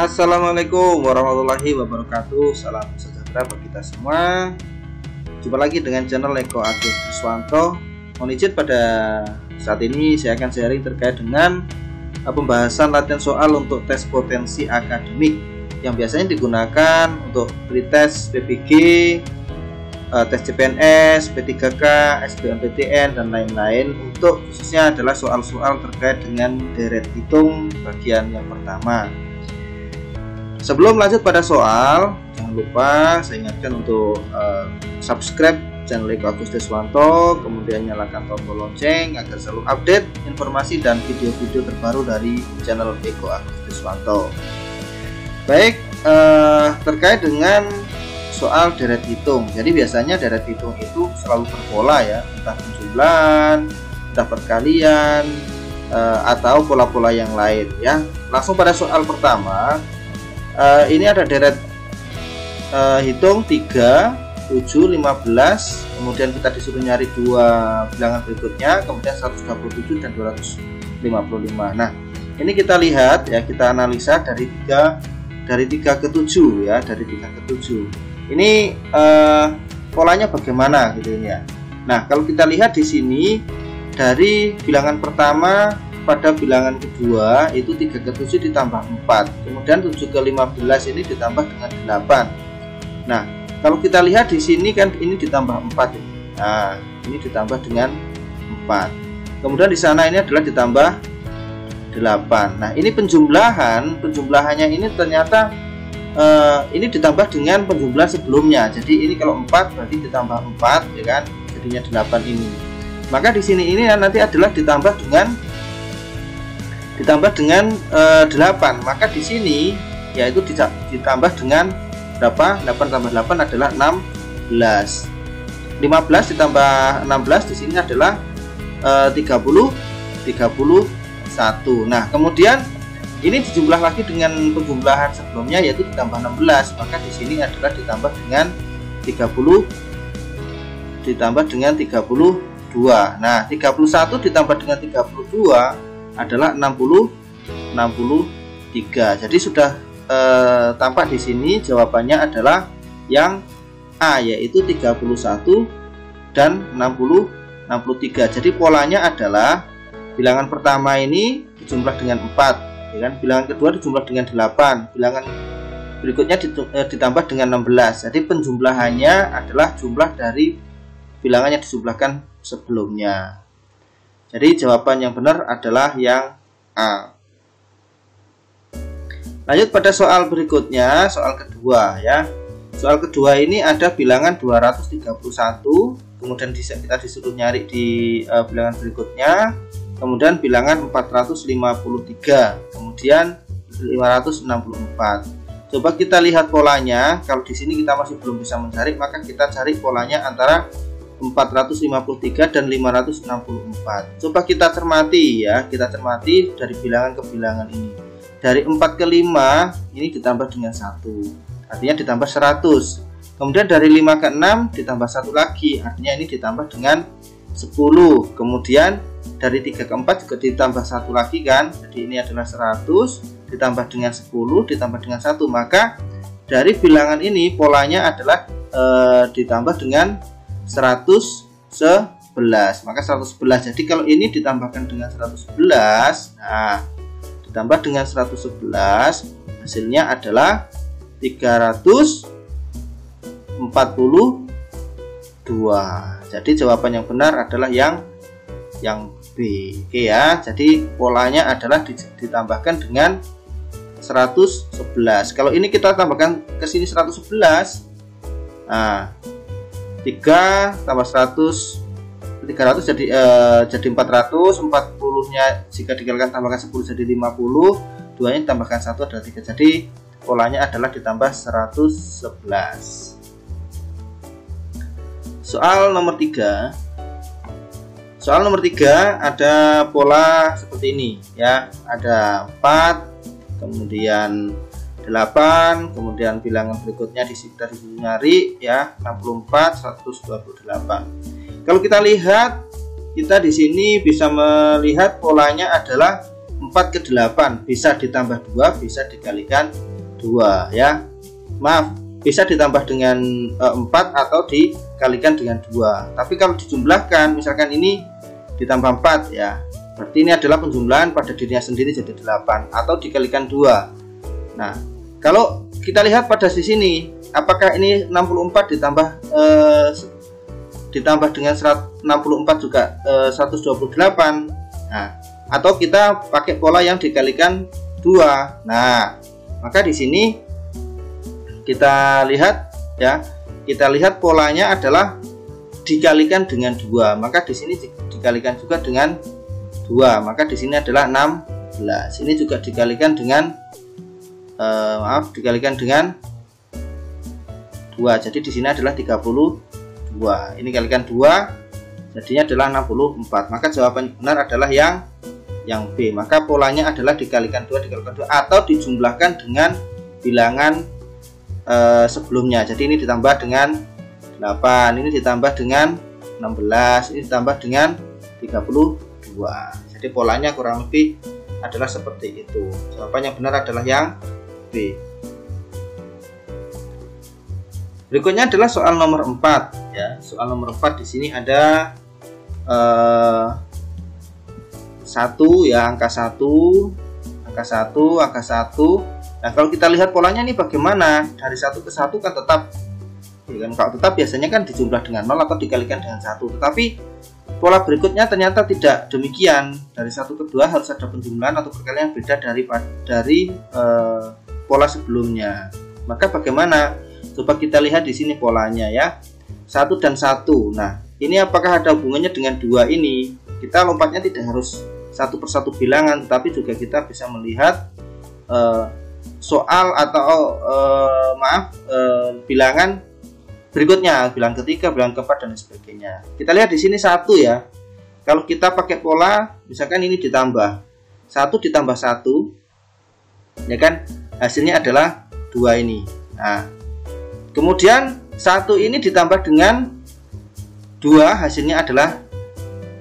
Assalamualaikum warahmatullahi wabarakatuh. Salam sejahtera bagi kita semua. Jumpa lagi dengan channel Eko Agus Kriswanto. Mohon izin pada saat ini saya akan sharing terkait dengan pembahasan latihan soal untuk tes potensi akademik yang biasanya digunakan untuk pretest PPG, tes CPNS, P3K, SBMPTN dan lain-lain. Untuk khususnya adalah soal-soal terkait dengan deret hitung bagian yang pertama. Sebelum lanjut pada soal, jangan lupa saya ingatkan untuk subscribe channel Eko Agus Kriswanto, kemudian nyalakan tombol lonceng agar selalu update informasi dan video-video terbaru dari channel Eko Agus Kriswanto. Baik, terkait dengan soal deret hitung. Jadi biasanya deret hitung itu selalu berpola ya, entah penjumlahan, entah perkalian, atau pola-pola yang lain ya. Langsung pada soal pertama. Ini ada deret hitung 3, 7, 15. Kemudian kita disuruh nyari dua bilangan berikutnya, kemudian 127 dan 255. Nah, ini kita lihat ya, kita analisa dari 3 ke 7 ya, dari 3 ke 7. Ini polanya bagaimana gitu ya. Nah, kalau kita lihat di sini dari bilangan pertama pada bilangan kedua itu 3 ke 7 ditambah 4, kemudian 7 ke 15 ini ditambah dengan 8. Nah, kalau kita lihat di sini kan ini ditambah 4 ini. Nah, ini ditambah dengan 4. Kemudian di sana ini adalah ditambah 8. Nah, ini penjumlahannya ini ternyata ini ditambah dengan penjumlahan sebelumnya. Jadi ini kalau 4 berarti ditambah 4 ya kan, jadinya 8 ini. Maka di sini ini nanti adalah ditambah dengan 8. Maka di sini yaitu ditambah dengan berapa? 8 tambah 8 adalah 16. 15 ditambah 16 di sini adalah 31. Nah, kemudian ini dijumlah lagi dengan penjumlahan sebelumnya yaitu ditambah 16. Maka di sini adalah ditambah dengan 32. Nah, 31 ditambah dengan 32 adalah 63. Jadi sudah tampak di sini jawabannya adalah yang A, yaitu 31 dan 63. Jadi polanya adalah bilangan pertama ini dijumlah dengan 4 ya kan? Bilangan kedua dijumlah dengan 8, bilangan berikutnya ditambah dengan 16. Jadi penjumlahannya adalah jumlah dari bilangan yang dijumlahkan sebelumnya. Jadi jawaban yang benar adalah yang A. Lanjut pada soal berikutnya, soal kedua ya. Soal kedua ini ada bilangan 231, kemudian kita disuruh nyari di bilangan berikutnya, kemudian bilangan 453, kemudian 564. Coba kita lihat polanya. Kalau di sini kita masih belum bisa mencari, maka kita cari polanya antara 453 dan 564. Coba kita cermati ya, kita cermati dari bilangan ke bilangan ini. Dari 4 ke 5 ini ditambah dengan 1, artinya ditambah 100. Kemudian dari 5 ke 6 ditambah 1 lagi, artinya ini ditambah dengan 10. Kemudian dari 3 ke 4 juga ditambah 1 lagi kan. Jadi ini adalah 100 ditambah dengan 10 ditambah dengan 1. Maka dari bilangan ini polanya adalah ditambah dengan 111. Maka 111. Jadi kalau ini ditambahkan dengan 111, nah ditambah dengan 111 hasilnya adalah 342. Jadi jawaban yang benar adalah yang B. Oke ya. Jadi polanya adalah ditambahkan dengan 111. Kalau ini kita tambahkan ke sini 111. Nah, 3 tambah 100 300 jadi 400. 40-nya jika dikalikan tambahkan 10 jadi 50. 2-nya tambahkan 1 adalah 3. Jadi polanya adalah ditambah 111. Soal nomor 3. Soal nomor 3 ada pola seperti ini ya. Ada 4, kemudian 8, kemudian bilangan berikutnya kita disuruh nyari ya, 64, 128. Kalau kita lihat, kita di sini bisa melihat polanya adalah 4 ke 8, bisa ditambah 2, bisa dikalikan 2 ya. Maaf, bisa ditambah dengan 4 atau dikalikan dengan 2. Tapi kalau dijumlahkan, misalkan ini ditambah 4 ya, berarti ini adalah penjumlahan pada dirinya sendiri jadi 8 atau dikalikan 2. Nah, kalau kita lihat pada di sini, apakah ini 64 ditambah dengan 64 juga 128. Nah, atau kita pakai pola yang dikalikan 2. Nah, maka di sini kita lihat ya, kita lihat polanya adalah dikalikan dengan 2. Maka di sini dikalikan juga dengan 2. Maka di sini adalah 16. Ini juga dikalikan dengan dikalikan dengan 2. Jadi di sini adalah 32. Ini kalikan 2 jadinya adalah 64. Maka jawaban benar adalah yang B. Maka polanya adalah dikalikan 2 atau dijumlahkan dengan bilangan sebelumnya. Jadi ini ditambah dengan 8, ini ditambah dengan 16, ini ditambah dengan 32. Jadi polanya kurang lebih adalah seperti itu. Jawaban yang benar adalah yang B. Berikutnya adalah soal nomor 4 ya. Soal nomor 4 di sini ada 1 ya, angka 1, angka 1. Nah, kalau kita lihat polanya ini bagaimana? Dari 1 ke 1 kan tetap ya kan, kalau tetap biasanya kan dijumlah dengan 0 atau dikalikan dengan 1. Tetapi pola berikutnya ternyata tidak demikian. Dari 1 ke 2 harus ada penjumlahan atau perkalian beda dari pola sebelumnya. Maka bagaimana? Coba kita lihat di sini polanya ya. 1 dan 1. Nah, ini apakah ada hubungannya dengan 2 ini? Kita lompatnya tidak harus satu persatu bilangan, tapi juga kita bisa melihat soal atau bilangan berikutnya, bilangan ketiga, bilangan keempat dan sebagainya. Kita lihat di sini 1 ya. Kalau kita pakai pola, misalkan ini ditambah 1 ditambah 1, ya kan, hasilnya adalah 2 ini. Nah, kemudian 1 ini ditambah dengan 2, hasilnya adalah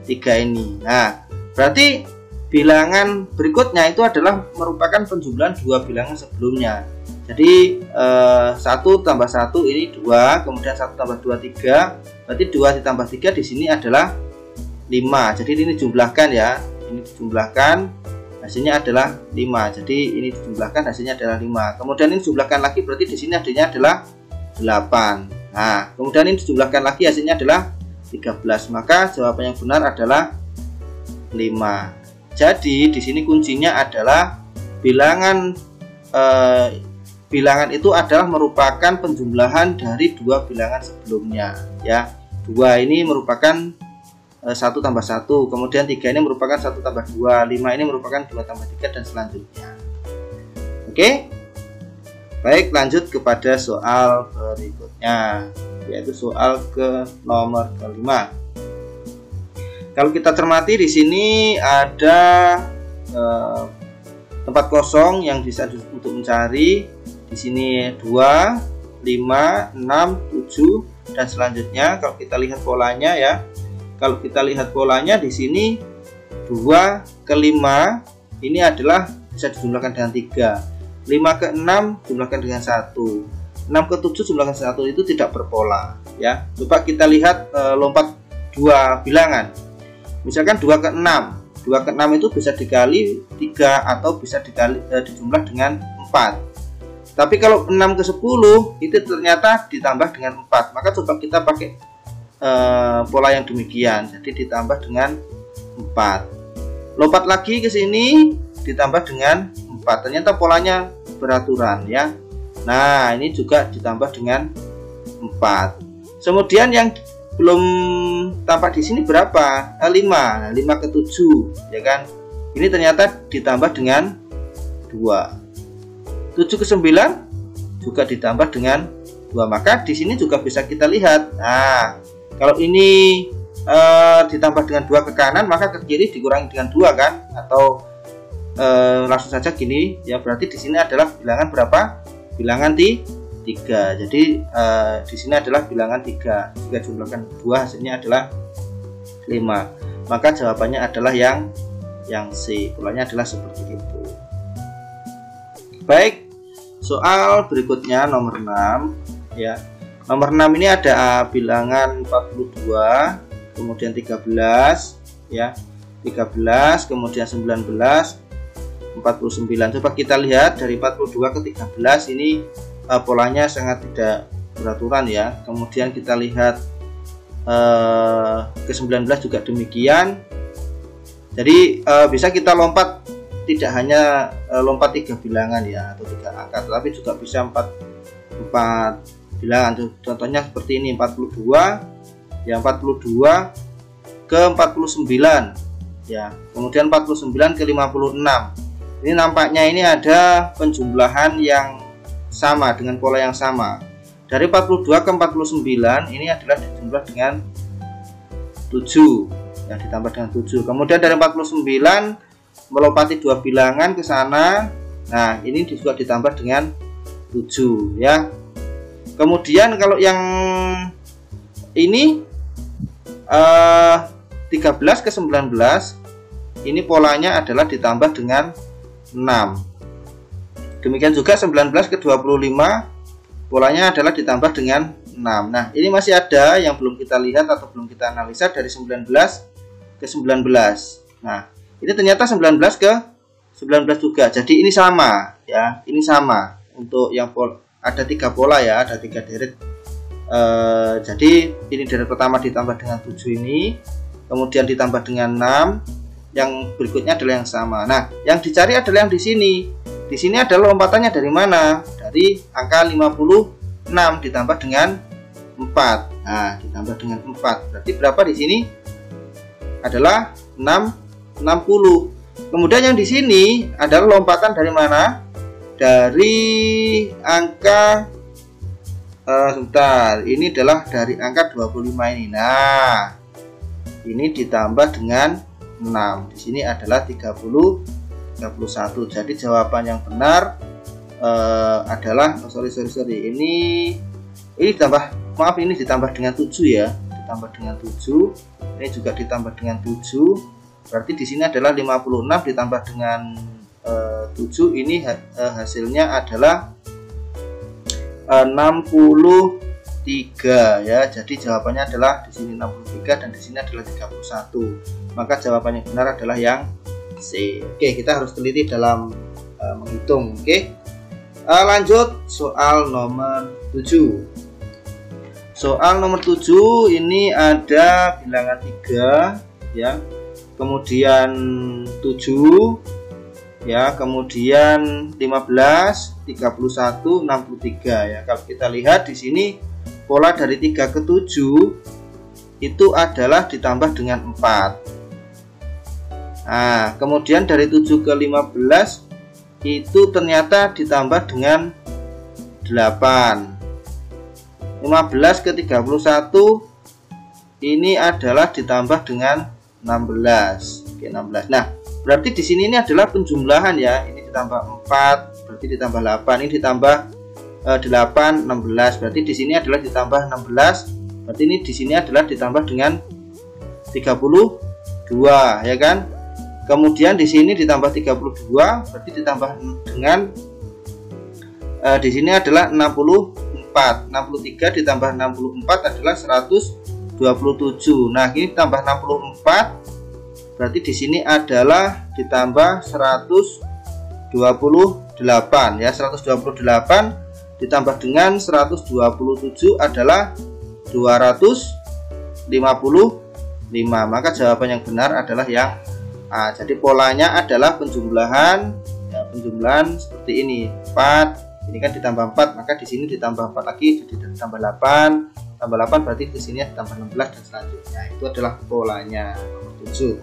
3 ini. Nah, berarti bilangan berikutnya itu adalah merupakan penjumlahan 2 bilangan sebelumnya. Jadi 1 tambah 1 ini 2, kemudian 1 tambah 2 3. Berarti 2 ditambah 3 di sini adalah 5. Jadi ini dijumlahkan ya. Ini dijumlahkan, hasilnya adalah 5. Jadi ini dijumlahkan, hasilnya adalah 5. Kemudian ini dijumlahkan lagi, berarti di sini hasilnya adalah 8. Nah, kemudian ini dijumlahkan lagi, hasilnya adalah 13. Maka jawaban yang benar adalah 5. Jadi di sini kuncinya adalah bilangan itu adalah merupakan penjumlahan dari 2 bilangan sebelumnya ya. 2 ini merupakan 1 tambah 1, kemudian 3 ini merupakan 1 tambah 2, 5 ini merupakan 2 tambah 3 dan selanjutnya. Oke. Baik, lanjut kepada soal berikutnya, yaitu soal ke nomor kelima. Kalau kita cermati di sini ada tempat kosong yang bisa untuk mencari. Di sini 2, 5, 6, 7 dan selanjutnya. Kalau kita lihat polanya ya. Kalau kita lihat polanya di sini 2 ke 5 ini adalah bisa dijumlahkan dengan 3. 5 ke 6 jumlahkan dengan 1. 6 ke 7 jumlahkan 1, itu tidak berpola ya. Coba kita lihat lompat 2 bilangan. Misalkan 2 ke 6. 2 ke 6 itu bisa dikali 3 atau bisa dijumlah dengan 4. Tapi kalau 6 ke 10 itu ternyata ditambah dengan 4. Maka coba kita pakai pola yang demikian. Jadi ditambah dengan 4. Lompat lagi ke sini ditambah dengan 4. Ternyata polanya beraturan ya. Nah, ini juga ditambah dengan 4. Kemudian yang belum tampak di sini berapa? 5. 5 ke 7 ya kan. Ini ternyata ditambah dengan 2. 7 ke 9 juga ditambah dengan 2. Maka di sini juga bisa kita lihat. Nah, kalau ini ditambah dengan 2 ke kanan, maka ke kiri dikurangi dengan 2 kan? Atau langsung saja gini ya, berarti di sini adalah bilangan berapa? Bilangan 3. Jadi di sini adalah bilangan 3. Jika jumlahkan 2 hasilnya adalah 5. Maka jawabannya adalah yang C. Polanya adalah seperti itu. Baik, Soal berikutnya nomor 6 ya. Nomor 6 ini ada bilangan 42, kemudian 13 ya. 13, kemudian 19, 49. Coba kita lihat dari 42 ke 13 ini polanya sangat tidak beraturan ya. Kemudian kita lihat ke 19 juga demikian. Jadi bisa kita lompat, tidak hanya lompat 3 bilangan ya atau 3 angka, tetapi juga bisa 4 bilangan. Contohnya seperti ini 42 ya, 42 ke 49 ya, kemudian 49 ke 56. Ini nampaknya ini ada penjumlahan yang sama dengan pola yang sama. Dari 42 ke 49 ini adalah dijumlah dengan 7 ya, ditambah dengan 7. Kemudian dari 49 melompati 2 bilangan ke sana. Nah, ini juga ditambah dengan 7 ya. Kemudian kalau yang ini 13 ke 19 ini polanya adalah ditambah dengan 6. Demikian juga 19 ke 25 polanya adalah ditambah dengan 6. Nah, ini masih ada yang belum kita lihat atau belum kita analisa dari 19 ke 19. Nah, ini ternyata 19 ke 19 juga. Jadi ini sama ya, ini sama untuk yang ada 3 pola ya, ada 3 deret. Jadi ini deret pertama ditambah dengan 7 ini, kemudian ditambah dengan 6, yang berikutnya adalah yang sama. Nah, yang dicari adalah yang di sini. Di sini adalah lompatannya dari mana? Dari angka 56 ditambah dengan 4. Nah, ditambah dengan 4. Berarti berapa di sini? Adalah 60. Kemudian yang di sini adalah lompatan dari mana? Dari angka sebentar. Ini adalah dari angka 25 ini. Nah, ini ditambah dengan 6. Di sini adalah 31. Jadi jawaban yang benar adalah ini ditambah, maaf, ini ditambah dengan 7 ya, ditambah dengan 7. Ini juga ditambah dengan 7. Berarti di sini adalah 56 ditambah dengan 7. Ini hasilnya adalah 63 ya. Jadi jawabannya adalah di sini 63 dan di sini adalah 31. Maka jawabannya benar adalah yang C. Oke, kita harus teliti dalam menghitung. Oke. Lanjut soal nomor 7. Soal nomor 7 ini ada bilangan 3 ya. Kemudian 7 ya, kemudian 15, 31, 63 ya. Kalau kita lihat di sini pola dari 3 ke 7 itu adalah ditambah dengan 4. Nah, kemudian dari 7 ke 15 itu ternyata ditambah dengan 8. 15 ke 31 ini adalah ditambah dengan 16. Oke, 16. Nah, berarti di sini ini adalah penjumlahan ya. Ini ditambah 4, berarti ditambah 8, ini ditambah 8, 16. Berarti di sini adalah ditambah 16. Berarti ini di sini adalah ditambah dengan 32, ya kan? Kemudian di sini ditambah 32, berarti ditambah dengan di sini adalah 64. 63 ditambah 64 adalah 127. Nah, ini ditambah 64, berarti di sini adalah ditambah 128 ya. 128 ditambah dengan 127 adalah 255. Maka jawaban yang benar adalah yang A. Jadi polanya adalah penjumlahan ya, penjumlahan seperti ini. 4, ini kan ditambah 4, maka di sini ditambah 4 lagi, jadi ditambah 8, tambah 8 berarti di sini ditambah 16 dan selanjutnya. Itu adalah polanya nomor 7.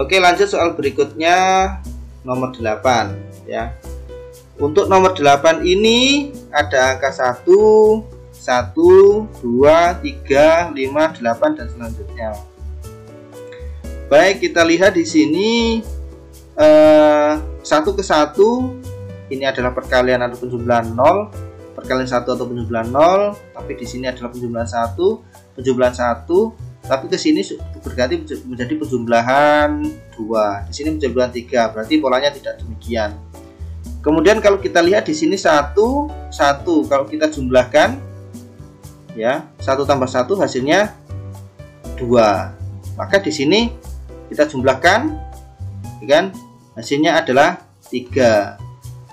Oke, lanjut soal berikutnya nomor 8 ya. Untuk nomor 8 ini ada angka 1, 1, 2, 3, 5, 8 dan selanjutnya. Baik, kita lihat di sini 1 ke 1 ini adalah perkalian atau penjumlahan 0, perkalian 1 atau penjumlahan 0, tapi di sini adalah penjumlahan 1, tapi ke sini berganti menjadi penjumlahan 2. Di sini penjumlahan 3, berarti polanya tidak demikian. Kemudian kalau kita lihat di sini 1 kalau kita jumlahkan ya, 1 tambah 1 hasilnya 2. Maka di sini kita jumlahkan ya kan, hasilnya adalah 3.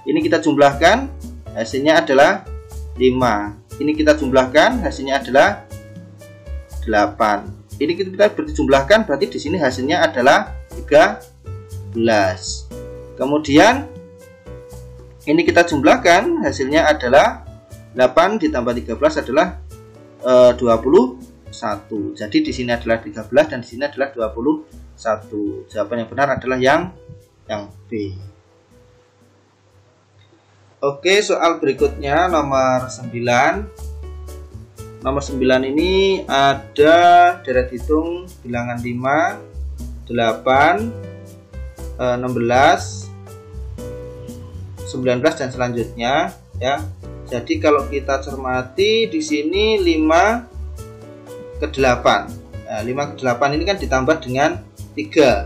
Ini kita jumlahkan hasilnya adalah 5. Ini kita jumlahkan hasilnya adalah 8. Ini kita berjumlahkan berarti di sini hasilnya adalah 13. Kemudian ini kita jumlahkan hasilnya adalah 8 ditambah 13 adalah 21. Jadi di sini adalah 13 dan di sini adalah 21. Jawaban yang benar adalah yang B. Oke, soal berikutnya nomor 9. Nomor 9 ini ada deret hitung bilangan 5, 8, 16, 19 dan selanjutnya ya. Jadi kalau kita cermati di sini 5 ke 8. Nah, 5 ke 8 ini kan ditambah dengan 3.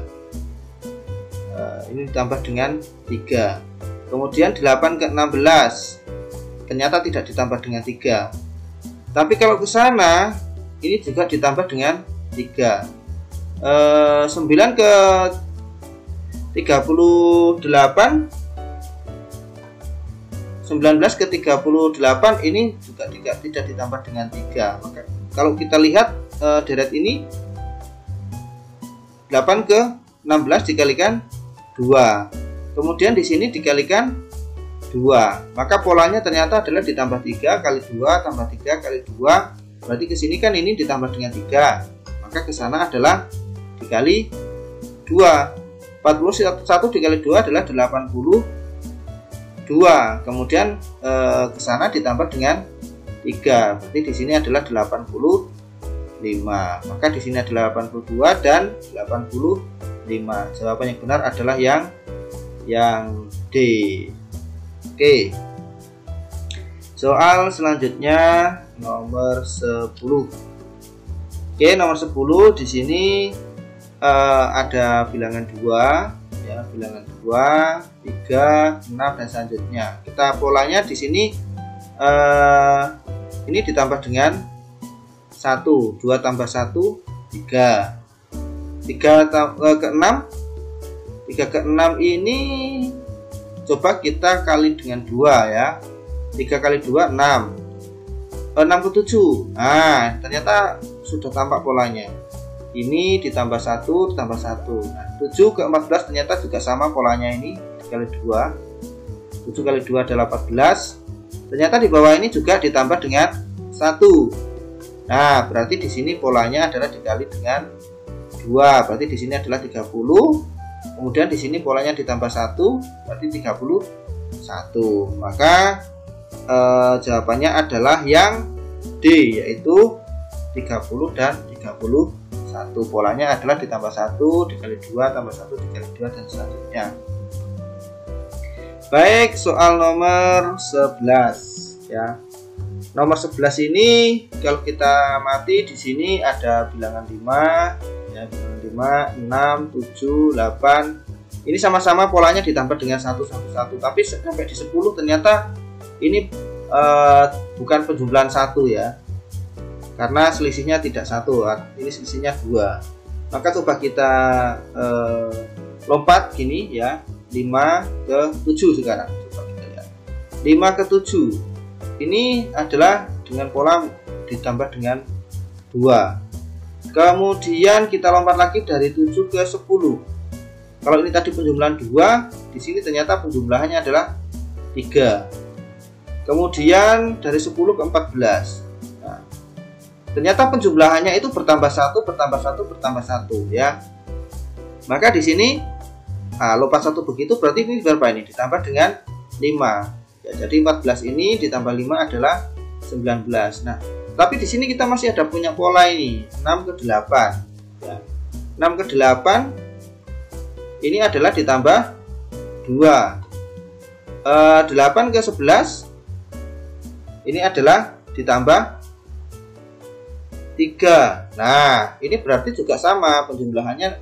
Ini ditambah dengan 3. Kemudian 8 ke 16 ternyata tidak ditambah dengan 3. Tapi kalau ke sana ini juga ditambah dengan 3. 9 ke 38, 19 ke 38 ini juga tidak ditambah dengan 3. Maka kalau kita lihat deret ini 8 ke 16 dikalikan 2. Kemudian di sini dikalikan 2. Maka polanya ternyata adalah ditambah 3 kali 2 tambah 3 kali 2. Berarti ke sini kan ini ditambah dengan 3. Maka ke sana adalah dikali 2. 41 dikali 2 adalah 82. Kemudian ke sana ditambah dengan 3. Berarti di sini adalah 85. Maka di sini adalah 82 dan 85. Jawaban yang benar adalah yang D. Oke. Soal selanjutnya nomor 10. Oke, nomor 10 di sini ada bilangan 2 ya, bilangan 2, 3, 6 dan selanjutnya. Kita polanya di sini ini ditambah dengan 1, 2 tambah 1 3. 3 ke 6. 3 ke 6 ini coba kita kali dengan 2 ya. 3 kali 2 6. 6 ke 7. Nah, ternyata sudah tampak polanya. Ini ditambah 1 ditambah 1. Nah, 7 ke 14 ternyata juga sama polanya ini dikali 2. 7 kali 2 adalah 14. Ternyata di bawah ini juga ditambah dengan 1. Nah, berarti di sini polanya adalah dikali dengan 2. Berarti di sini adalah 30. Kemudian di sini polanya ditambah 1, berarti 31. Maka jawabannya adalah yang D, yaitu 30 dan 31. Polanya adalah ditambah 1 dikali 2 tambah 1 dikali 2 dan selanjutnya. Baik, soal nomor 11 ya. Nomor 11 ini kalau kita mati di sini ada bilangan 5 ya, bilangan 5, 6, 7, 8. Ini sama-sama polanya ditambah dengan 1, 1, 1. Tapi sampai di 10 ternyata ini bukan penjumlahan 1 ya. Karena selisihnya tidak 1, ini selisihnya 2. Maka coba kita lompat gini ya, 5 ke 7 sekarang. Coba kita lihat. 5 ke 7. Ini adalah dengan pola ditambah dengan 2. Kemudian kita lompat lagi dari 7 ke 10. Kalau ini tadi penjumlahan 2, di sini ternyata penjumlahannya adalah 3. Kemudian dari 10 ke 14. Nah, ternyata penjumlahannya itu bertambah 1, bertambah 1, bertambah 1 ya. Maka di sini lompat 1 begitu berarti ini berapa ini? Ditambah dengan 5. Ya, jadi 14 ini ditambah 5 adalah 19. Nah, tapi di sini kita masih ada punya pola ini 6 ke 8 ya. 6 ke 8 ini adalah ditambah 2. 8 ke 11 ini adalah ditambah 3. Nah, ini berarti juga sama penjumlahannya,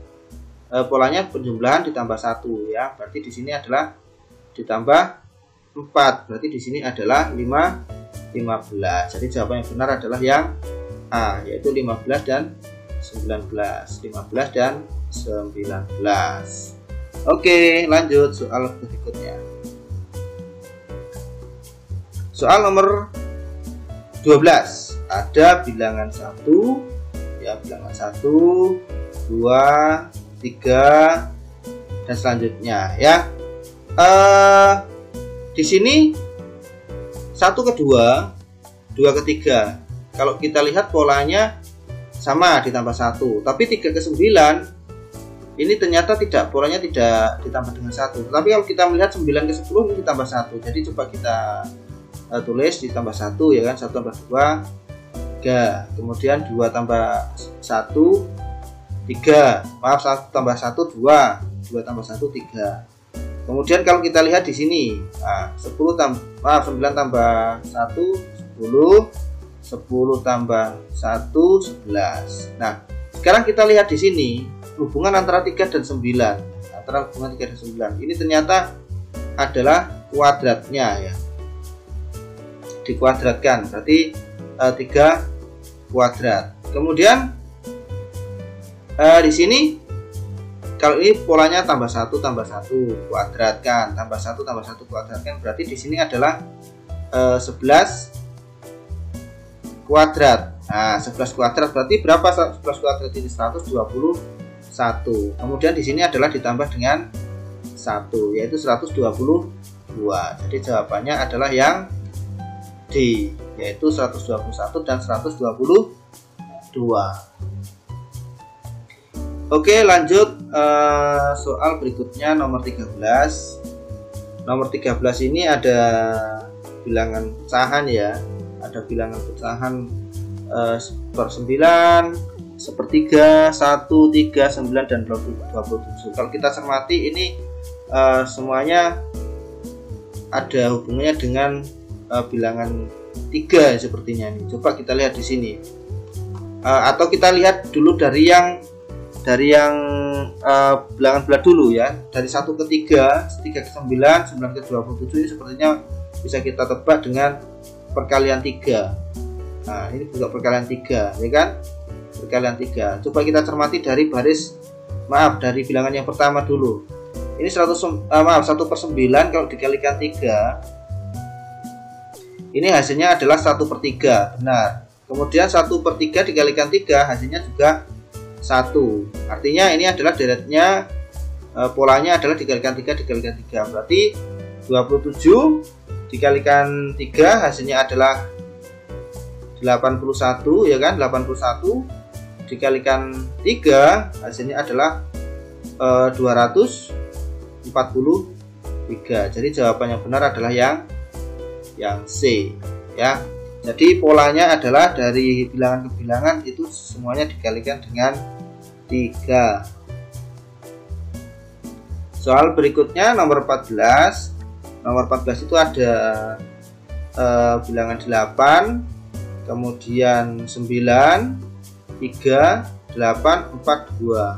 polanya penjumlahan ditambah 1 ya. Berarti di sini adalah ditambah 4. Berarti di sini adalah 15. Jadi jawaban yang benar adalah yang A, yaitu 15 dan 19. 15 dan 19. Oke, lanjut soal berikutnya. Soal nomor 12. Ada bilangan 1, ya, bilangan 1, 2, 3 dan selanjutnya, ya. Di sini 1 ke 2, 2 ke 3. Kalau kita lihat polanya sama ditambah 1, tapi 3 ke 9 ini ternyata tidak, polanya tidak ditambah dengan 1. Tapi kalau kita melihat 9 ke 10 ini ditambah 1. Jadi coba kita tulis ditambah 1, ya kan. 1 tambah 2 3, kemudian 2 tambah 1 3. Maaf, 1 tambah 1 2, 2 tambah 1 3. Kemudian kalau kita lihat di sini, 9 tambah 1 10, 10 tambah 1 11. Nah, sekarang kita lihat di sini hubungan antara 3 dan 9. Antara hubungan 3 dan 9 ini ternyata adalah kuadratnya, ya. Dikuadratkan, berarti 3 kuadrat. Kemudian di sini kalau ini polanya tambah 1 tambah 1 kuadratkan, tambah 1 tambah 1 kuadratkan, berarti di sini adalah 11 kuadrat. Nah, 11 kuadrat berarti berapa? 11 kuadrat ini 121. Kemudian di sini adalah ditambah dengan 1, yaitu 122. Jadi jawabannya adalah yang D, yaitu 121 dan 122. Oke, lanjut soal berikutnya nomor 13. Nomor 13 ini ada bilangan pecahan, ya. Ada bilangan pecahan per 9, sepertiga, 1, 3, 9 dan 27. Kalau kita cermati ini semuanya ada hubungannya dengan bilangan 3 sepertinya ini. Coba kita lihat di sini. Atau kita lihat dulu dari yang bilangan bulat dulu, ya. Dari 1 ke 3, 3 ke 9, 9 ke 27 ini sepertinya bisa kita tebak dengan perkalian 3. Nah, ini juga perkalian 3, ya kan? Perkalian 3. Coba kita cermati dari dari bilangan yang pertama dulu. Ini 1/9 kalau dikalikan 3, ini hasilnya adalah 1/3. Benar. Kemudian 1/3 dikalikan 3 hasilnya juga 1. Artinya ini adalah deretnya, polanya adalah dikalikan 3 dikalikan 3. Berarti 27 dikalikan 3 hasilnya adalah 81, ya kan? 81 dikalikan 3 hasilnya adalah 243. Jadi jawaban yang benar adalah yang C, ya. Jadi polanya adalah dari bilangan ke bilangan itu semuanya dikalikan dengan 3. Soal berikutnya nomor 14. Nomor 14 itu ada bilangan 8, kemudian 9, 3, 8, 4, 2.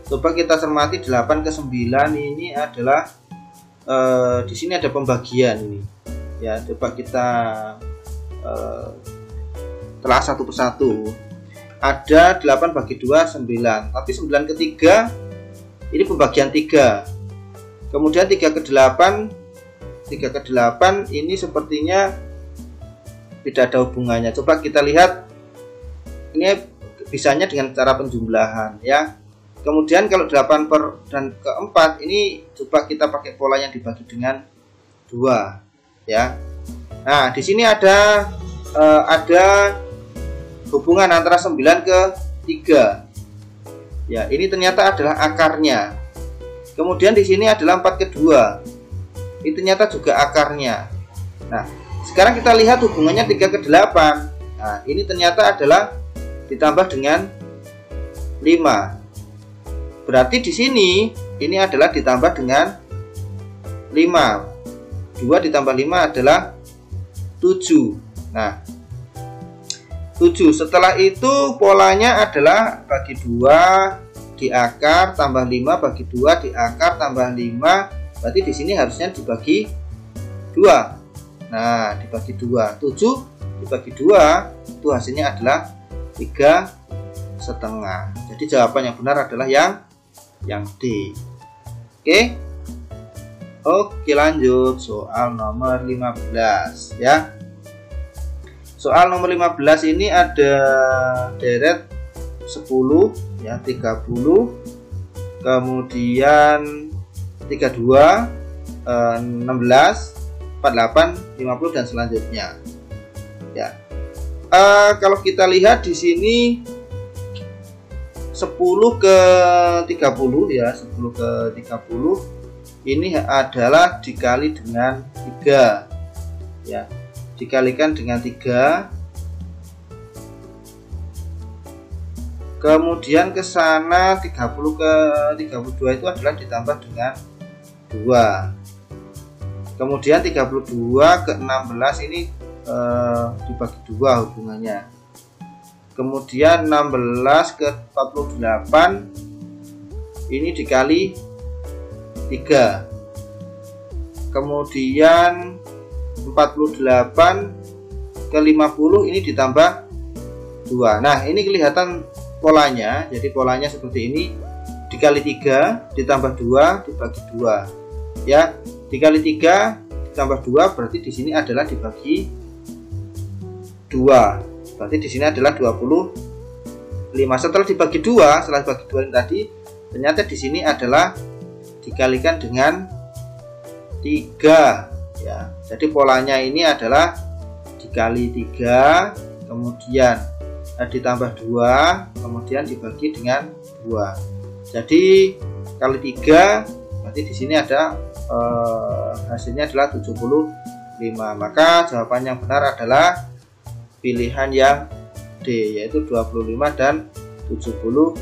Coba kita cermati 8 ke 9 ini adalah di sini ada pembagian ini. Ya, coba kita telah satu persatu. Ada 8 bagi 2 9, tapi 9 ke 3 ini pembagian 3. Kemudian 3 ke 8 ini sepertinya tidak ada hubungannya. Coba kita lihat, ini bisanya dengan cara penjumlahan, ya. Kemudian kalau 8 dan ke 4 ini coba kita pakai pola yang dibagi dengan 2, ya. Nah, di sini ada hubungan antara 9 ke 3. Ya, ini ternyata adalah akarnya. Kemudian di sini adalah 4 ke 2. Ini ternyata juga akarnya. Nah, sekarang kita lihat hubungannya 3 ke 8. Nah, ini ternyata adalah ditambah dengan 5. Berarti di sini ini adalah ditambah dengan 5. 2 ditambah 5 adalah 7. Nah, 7. Setelah itu polanya adalah bagi 2 di akar tambah 5 bagi 2 di akar tambah 5. Berarti di sini harusnya dibagi 2. Nah, dibagi 2. 7 dibagi 2 itu hasilnya adalah 3,5. Jadi jawaban yang benar adalah yang D. Oke, lanjut soal nomor 15 ya. Soal nomor 15 ini ada deret 10 ya, 30, kemudian 32, 16, 48, 50 dan selanjutnya. Ya. Kalau kita lihat di sini 10 ke 30 ya, 10 ke 30 ini adalah dikali dengan 3 ya, dikalikan dengan 3, kemudian ke sana 30 ke 32 itu adalah ditambah dengan 2, kemudian 32 ke 16 ini dibagi 2 hubungannya, kemudian 16 ke 48 ini dikali 3, kemudian 48 ke 50 ini ditambah 2. Nah, ini kelihatan polanya. Jadi polanya seperti ini, dikali 3 ditambah 2 dibagi 2 ya, dikali 3 ditambah 2 berarti di sini adalah dibagi 2, berarti di sini adalah 25. Setelah dibagi 2, setelah dibagi 2 ini tadi, ternyata di sini adalah dikalikan dengan 3 ya. Jadi polanya ini adalah dikali 3, kemudian ditambah 2, kemudian dibagi dengan 2. Jadi kali 3 berarti di sini ada hasilnya adalah 75. Maka jawaban yang benar adalah pilihan yang D, yaitu 25 dan 75.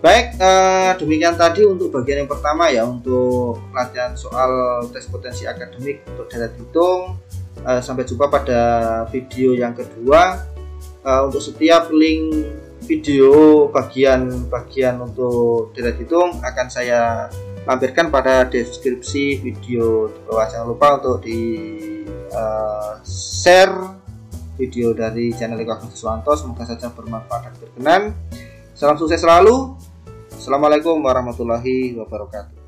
Baik, demikian tadi untuk bagian yang pertama ya, untuk latihan soal tes potensi akademik untuk deret hitung. Sampai jumpa pada video yang kedua. Untuk setiap link video bagian untuk deret hitung akan saya lampirkan pada deskripsi video di bawah. Jangan lupa untuk di share video dari channel Eko Agus Siswanto. Semoga saja bermanfaat dan berkenan. Salam sukses selalu. Assalamualaikum warahmatullahi wabarakatuh.